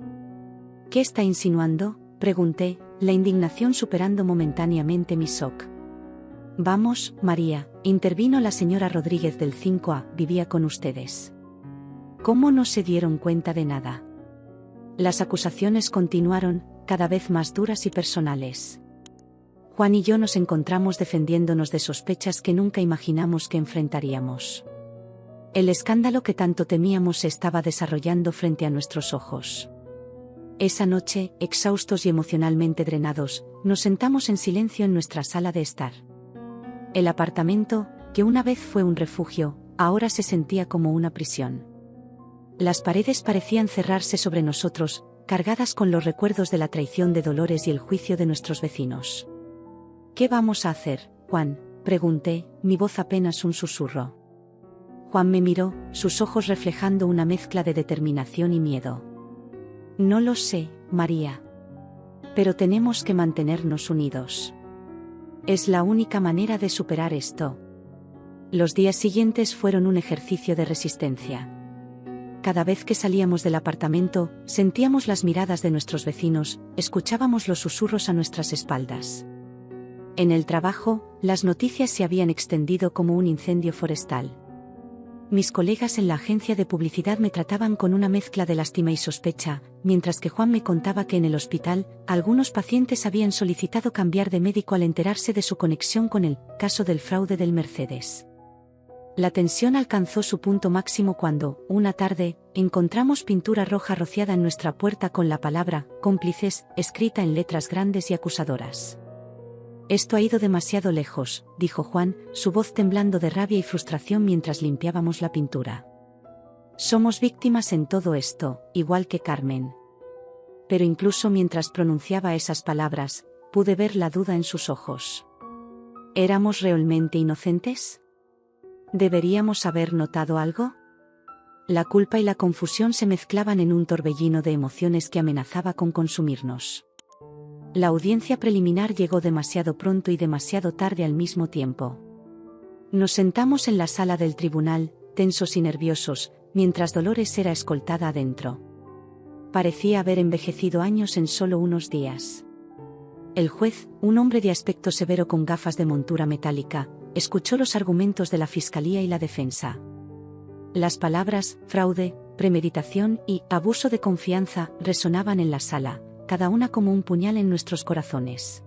Speaker 1: «¿Qué está insinuando?», pregunté, la indignación superando momentáneamente mi shock. «Vamos, María», intervino la señora Rodríguez del 5A, «vivía con ustedes. ¿Cómo no se dieron cuenta de nada?». Las acusaciones continuaron, cada vez más duras y personales. Juan y yo nos encontramos defendiéndonos de sospechas que nunca imaginamos que enfrentaríamos. El escándalo que tanto temíamos se estaba desarrollando frente a nuestros ojos. Esa noche, exhaustos y emocionalmente drenados, nos sentamos en silencio en nuestra sala de estar. El apartamento, que una vez fue un refugio, ahora se sentía como una prisión. Las paredes parecían cerrarse sobre nosotros, cargadas con los recuerdos de la traición de Dolores y el juicio de nuestros vecinos. «¿Qué vamos a hacer, Juan?», pregunté, mi voz apenas un susurro. Juan me miró, sus ojos reflejando una mezcla de determinación y miedo. «No lo sé, María. Pero tenemos que mantenernos unidos. Es la única manera de superar esto». Los días siguientes fueron un ejercicio de resistencia. Cada vez que salíamos del apartamento, sentíamos las miradas de nuestros vecinos, escuchábamos los susurros a nuestras espaldas. En el trabajo, las noticias se habían extendido como un incendio forestal. Mis colegas en la agencia de publicidad me trataban con una mezcla de lástima y sospecha, mientras que Juan me contaba que en el hospital, algunos pacientes habían solicitado cambiar de médico al enterarse de su conexión con el caso del fraude del Mercedes. La tensión alcanzó su punto máximo cuando, una tarde, encontramos pintura roja rociada en nuestra puerta con la palabra «cómplices» escrita en letras grandes y acusadoras. «Esto ha ido demasiado lejos», dijo Juan, su voz temblando de rabia y frustración mientras limpiábamos la pintura. «Somos víctimas en todo esto, igual que Carmen». Pero incluso mientras pronunciaba esas palabras, pude ver la duda en sus ojos. ¿Éramos realmente inocentes? ¿Deberíamos haber notado algo? La culpa y la confusión se mezclaban en un torbellino de emociones que amenazaba con consumirnos. La audiencia preliminar llegó demasiado pronto y demasiado tarde al mismo tiempo. Nos sentamos en la sala del tribunal, tensos y nerviosos, mientras Dolores era escoltada adentro. Parecía haber envejecido años en solo unos días. El juez, un hombre de aspecto severo con gafas de montura metálica, escuchó los argumentos de la fiscalía y la defensa. Las palabras fraude, premeditación y abuso de confianza resonaban en la sala, cada una como un puñal en nuestros corazones.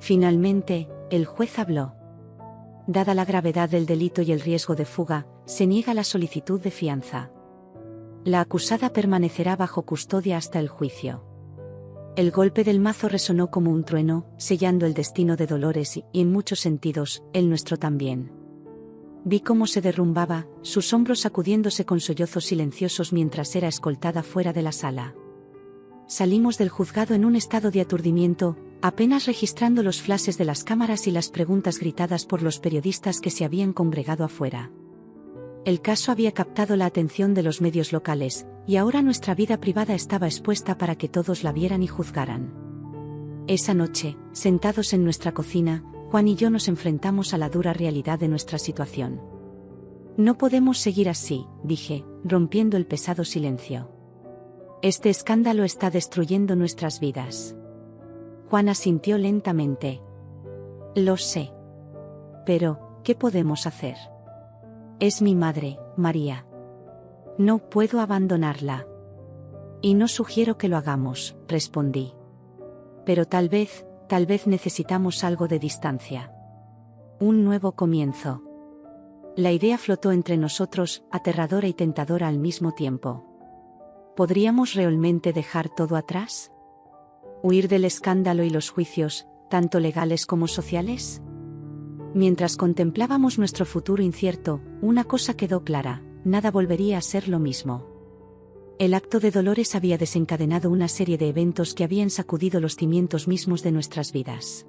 Speaker 1: Finalmente, el juez habló. Dada la gravedad del delito y el riesgo de fuga, se niega la solicitud de fianza. La acusada permanecerá bajo custodia hasta el juicio. El golpe del mazo resonó como un trueno, sellando el destino de Dolores y, en muchos sentidos, el nuestro también. Vi cómo se derrumbaba, sus hombros sacudiéndose con sollozos silenciosos mientras era escoltada fuera de la sala. Salimos del juzgado en un estado de aturdimiento, apenas registrando los flashes de las cámaras y las preguntas gritadas por los periodistas que se habían congregado afuera. El caso había captado la atención de los medios locales, y ahora nuestra vida privada estaba expuesta para que todos la vieran y juzgaran. Esa noche, sentados en nuestra cocina, Juan y yo nos enfrentamos a la dura realidad de nuestra situación. No podemos seguir así, dije, rompiendo el pesado silencio. Este escándalo está destruyendo nuestras vidas. Juan asintió lentamente. Lo sé. Pero, ¿qué podemos hacer? Es mi madre, María. No puedo abandonarla. Y no sugiero que lo hagamos, respondí. Pero tal vez necesitamos algo de distancia. Un nuevo comienzo. La idea flotó entre nosotros, aterradora y tentadora al mismo tiempo. ¿Podríamos realmente dejar todo atrás? ¿Huir del escándalo y los juicios, tanto legales como sociales? Mientras contemplábamos nuestro futuro incierto, una cosa quedó clara: nada volvería a ser lo mismo. El acto de Dolores había desencadenado una serie de eventos que habían sacudido los cimientos mismos de nuestras vidas.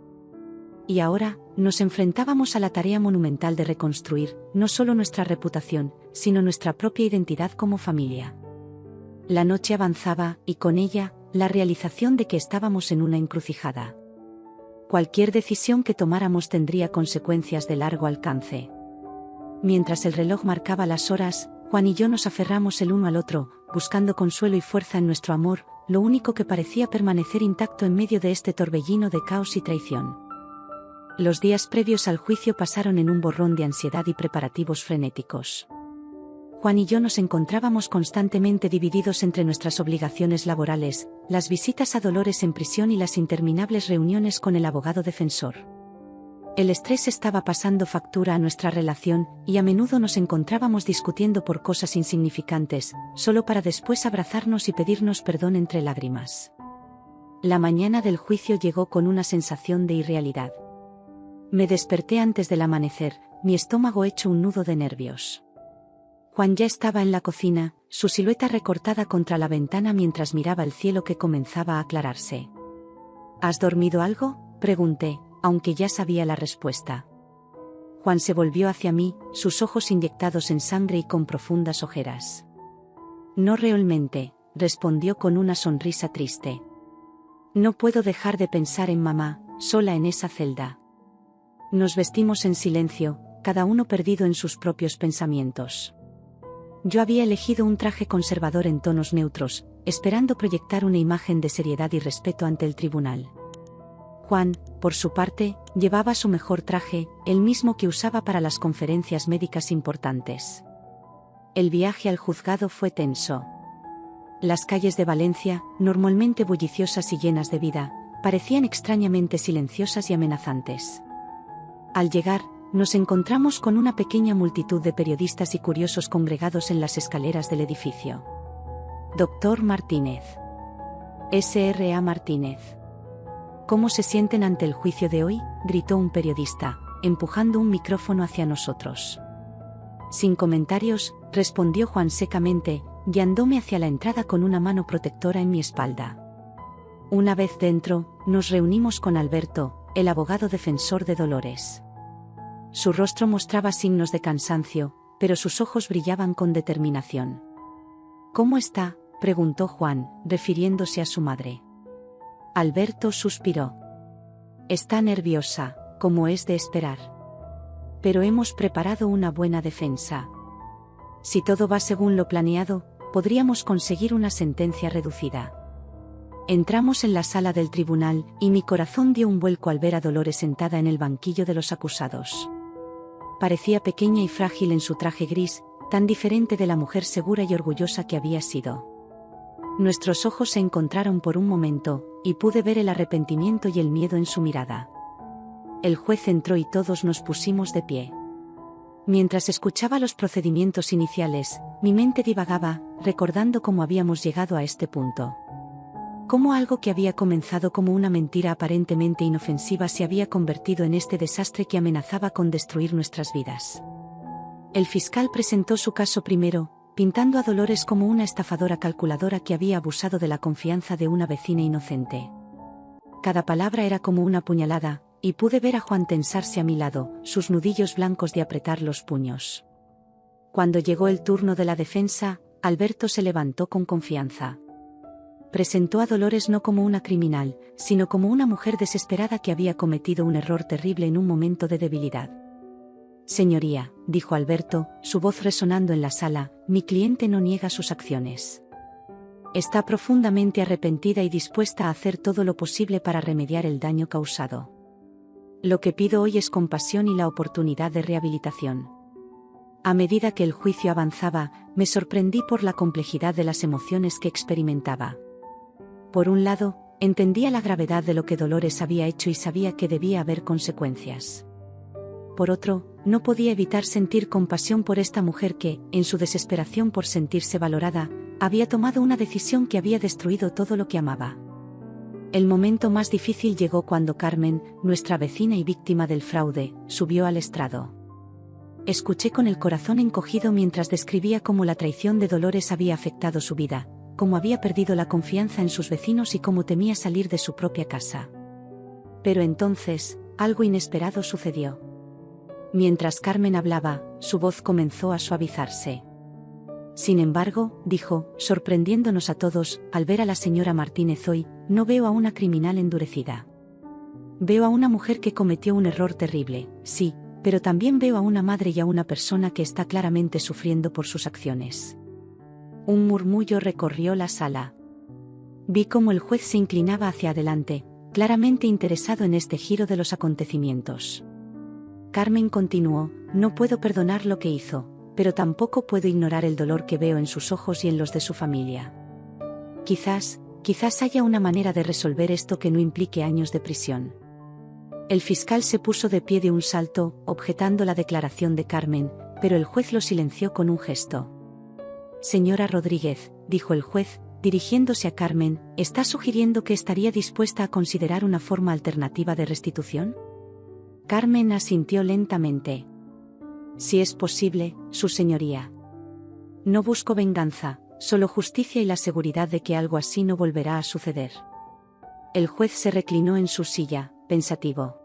Speaker 1: Y ahora, nos enfrentábamos a la tarea monumental de reconstruir, no solo nuestra reputación, sino nuestra propia identidad como familia. La noche avanzaba, y con ella, la realización de que estábamos en una encrucijada. Cualquier decisión que tomáramos tendría consecuencias de largo alcance. Mientras el reloj marcaba las horas, Juan y yo nos aferramos el uno al otro, buscando consuelo y fuerza en nuestro amor, lo único que parecía permanecer intacto en medio de este torbellino de caos y traición. Los días previos al juicio pasaron en un borrón de ansiedad y preparativos frenéticos. Juan y yo nos encontrábamos constantemente divididos entre nuestras obligaciones laborales, las visitas a Dolores en prisión y las interminables reuniones con el abogado defensor. El estrés estaba pasando factura a nuestra relación, y a menudo nos encontrábamos discutiendo por cosas insignificantes, solo para después abrazarnos y pedirnos perdón entre lágrimas. La mañana del juicio llegó con una sensación de irrealidad. Me desperté antes del amanecer, mi estómago hecho un nudo de nervios. Juan ya estaba en la cocina, su silueta recortada contra la ventana mientras miraba el cielo que comenzaba a aclararse. ¿Has dormido algo?, pregunté, aunque ya sabía la respuesta. Juan se volvió hacia mí, sus ojos inyectados en sangre y con profundas ojeras. No realmente, respondió con una sonrisa triste. No puedo dejar de pensar en mamá, sola en esa celda. Nos vestimos en silencio, cada uno perdido en sus propios pensamientos. Yo había elegido un traje conservador en tonos neutros, esperando proyectar una imagen de seriedad y respeto ante el tribunal. Juan, por su parte, llevaba su mejor traje, el mismo que usaba para las conferencias médicas importantes. El viaje al juzgado fue tenso. Las calles de Valencia, normalmente bulliciosas y llenas de vida, parecían extrañamente silenciosas y amenazantes. Al llegar, nos encontramos con una pequeña multitud de periodistas y curiosos congregados en las escaleras del edificio. Doctor Martínez. S.R.A. Martínez. ¿Cómo se sienten ante el juicio de hoy?, gritó un periodista, empujando un micrófono hacia nosotros. Sin comentarios, respondió Juan secamente, guiándome hacia la entrada con una mano protectora en mi espalda. Una vez dentro, nos reunimos con Alberto, el abogado defensor de Dolores. Su rostro mostraba signos de cansancio, pero sus ojos brillaban con determinación. ¿Cómo está?, preguntó Juan, refiriéndose a su madre. Alberto suspiró. Está nerviosa, como es de esperar. Pero hemos preparado una buena defensa. Si todo va según lo planeado, podríamos conseguir una sentencia reducida. Entramos en la sala del tribunal, y mi corazón dio un vuelco al ver a Dolores sentada en el banquillo de los acusados. Parecía pequeña y frágil en su traje gris, tan diferente de la mujer segura y orgullosa que había sido. Nuestros ojos se encontraron por un momento, y pude ver el arrepentimiento y el miedo en su mirada. El juez entró y todos nos pusimos de pie. Mientras escuchaba los procedimientos iniciales, mi mente divagaba, recordando cómo habíamos llegado a este punto. Cómo algo que había comenzado como una mentira aparentemente inofensiva se había convertido en este desastre que amenazaba con destruir nuestras vidas. El fiscal presentó su caso primero, pintando a Dolores como una estafadora calculadora que había abusado de la confianza de una vecina inocente. Cada palabra era como una puñalada, y pude ver a Juan tensarse a mi lado, sus nudillos blancos de apretar los puños. Cuando llegó el turno de la defensa, Alberto se levantó con confianza. Presentó a Dolores no como una criminal, sino como una mujer desesperada que había cometido un error terrible en un momento de debilidad. Señoría, dijo Alberto, su voz resonando en la sala, mi cliente no niega sus acciones. Está profundamente arrepentida y dispuesta a hacer todo lo posible para remediar el daño causado. Lo que pido hoy es compasión y la oportunidad de rehabilitación. A medida que el juicio avanzaba, me sorprendí por la complejidad de las emociones que experimentaba. Por un lado, entendía la gravedad de lo que Dolores había hecho y sabía que debía haber consecuencias. Por otro, no podía evitar sentir compasión por esta mujer que, en su desesperación por sentirse valorada, había tomado una decisión que había destruido todo lo que amaba. El momento más difícil llegó cuando Carmen, nuestra vecina y víctima del fraude, subió al estrado. Escuché con el corazón encogido mientras describía cómo la traición de Dolores había afectado su vida, cómo había perdido la confianza en sus vecinos y cómo temía salir de su propia casa. Pero entonces, algo inesperado sucedió. Mientras Carmen hablaba, su voz comenzó a suavizarse. Sin embargo, dijo, sorprendiéndonos a todos, al ver a la señora Martínez hoy, no veo a una criminal endurecida. Veo a una mujer que cometió un error terrible, sí, pero también veo a una madre y a una persona que está claramente sufriendo por sus acciones. Un murmullo recorrió la sala. Vi cómo el juez se inclinaba hacia adelante, claramente interesado en este giro de los acontecimientos. Carmen continuó, no puedo perdonar lo que hizo, pero tampoco puedo ignorar el dolor que veo en sus ojos y en los de su familia. Quizás haya una manera de resolver esto que no implique años de prisión. El fiscal se puso de pie de un salto, objetando la declaración de Carmen, pero el juez lo silenció con un gesto. Señora Rodríguez, dijo el juez, dirigiéndose a Carmen, ¿está sugiriendo que estaría dispuesta a considerar una forma alternativa de restitución? Carmen asintió lentamente. Si es posible, su señoría. No busco venganza, solo justicia y la seguridad de que algo así no volverá a suceder. El juez se reclinó en su silla, pensativo.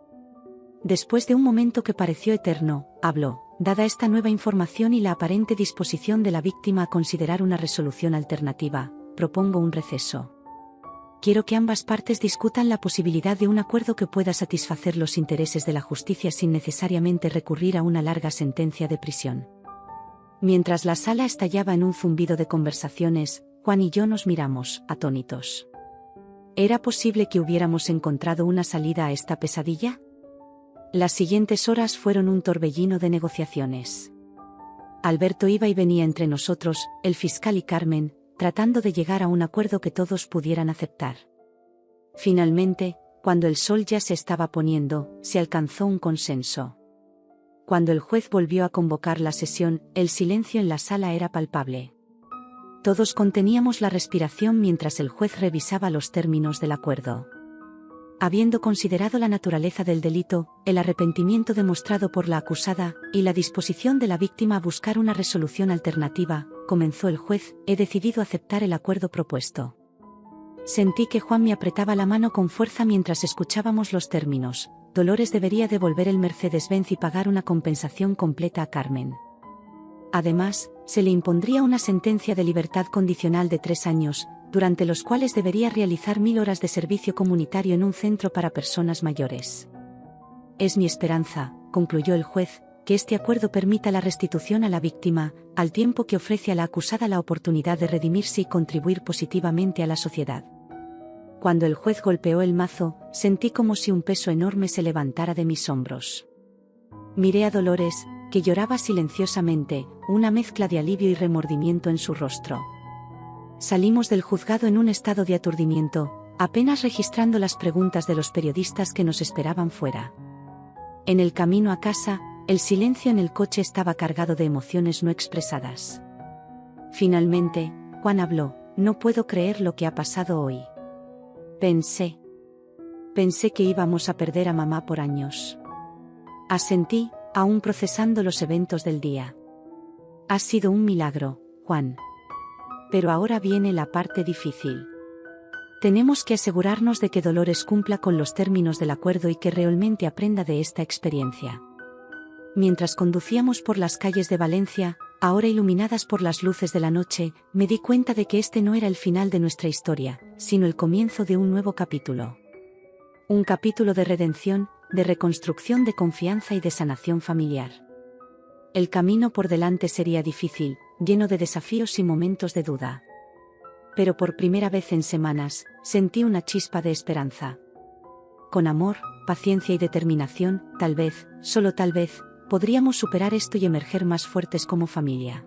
Speaker 1: Después de un momento que pareció eterno, habló. Dada esta nueva información y la aparente disposición de la víctima a considerar una resolución alternativa, propongo un receso. Quiero que ambas partes discutan la posibilidad de un acuerdo que pueda satisfacer los intereses de la justicia sin necesariamente recurrir a una larga sentencia de prisión. Mientras la sala estallaba en un zumbido de conversaciones, Juan y yo nos miramos, atónitos. ¿Era posible que hubiéramos encontrado una salida a esta pesadilla? Las siguientes horas fueron un torbellino de negociaciones. Alberto iba y venía entre nosotros, el fiscal y Carmen, tratando de llegar a un acuerdo que todos pudieran aceptar. Finalmente, cuando el sol ya se estaba poniendo, se alcanzó un consenso. Cuando el juez volvió a convocar la sesión, el silencio en la sala era palpable. Todos conteníamos la respiración mientras el juez revisaba los términos del acuerdo. Habiendo considerado la naturaleza del delito, el arrepentimiento demostrado por la acusada, y la disposición de la víctima a buscar una resolución alternativa, comenzó el juez, he decidido aceptar el acuerdo propuesto. Sentí que Juan me apretaba la mano con fuerza mientras escuchábamos los términos. Dolores debería devolver el Mercedes-Benz y pagar una compensación completa a Carmen. Además, se le impondría una sentencia de libertad condicional de 3 años, durante los cuales debería realizar 1000 horas de servicio comunitario en un centro para personas mayores. Es mi esperanza, concluyó el juez, que este acuerdo permita la restitución a la víctima, al tiempo que ofrece a la acusada la oportunidad de redimirse y contribuir positivamente a la sociedad. Cuando el juez golpeó el mazo, sentí como si un peso enorme se levantara de mis hombros. Miré a Dolores, que lloraba silenciosamente, una mezcla de alivio y remordimiento en su rostro. Salimos del juzgado en un estado de aturdimiento, apenas registrando las preguntas de los periodistas que nos esperaban fuera. En el camino a casa, el silencio en el coche estaba cargado de emociones no expresadas. Finalmente, Juan habló: no puedo creer lo que ha pasado hoy. Pensé que íbamos a perder a mamá por años. Asentí, aún procesando los eventos del día. Ha sido un milagro, Juan. Pero ahora viene la parte difícil. Tenemos que asegurarnos de que Dolores cumpla con los términos del acuerdo y que realmente aprenda de esta experiencia. Mientras conducíamos por las calles de Valencia, ahora iluminadas por las luces de la noche, me di cuenta de que este no era el final de nuestra historia, sino el comienzo de un nuevo capítulo. Un capítulo de redención, de reconstrucción, de confianza y de sanación familiar. El camino por delante sería difícil, lleno de desafíos y momentos de duda. Pero por primera vez en semanas, sentí una chispa de esperanza. Con amor, paciencia y determinación, tal vez, solo tal vez, podríamos superar esto y emerger más fuertes como familia.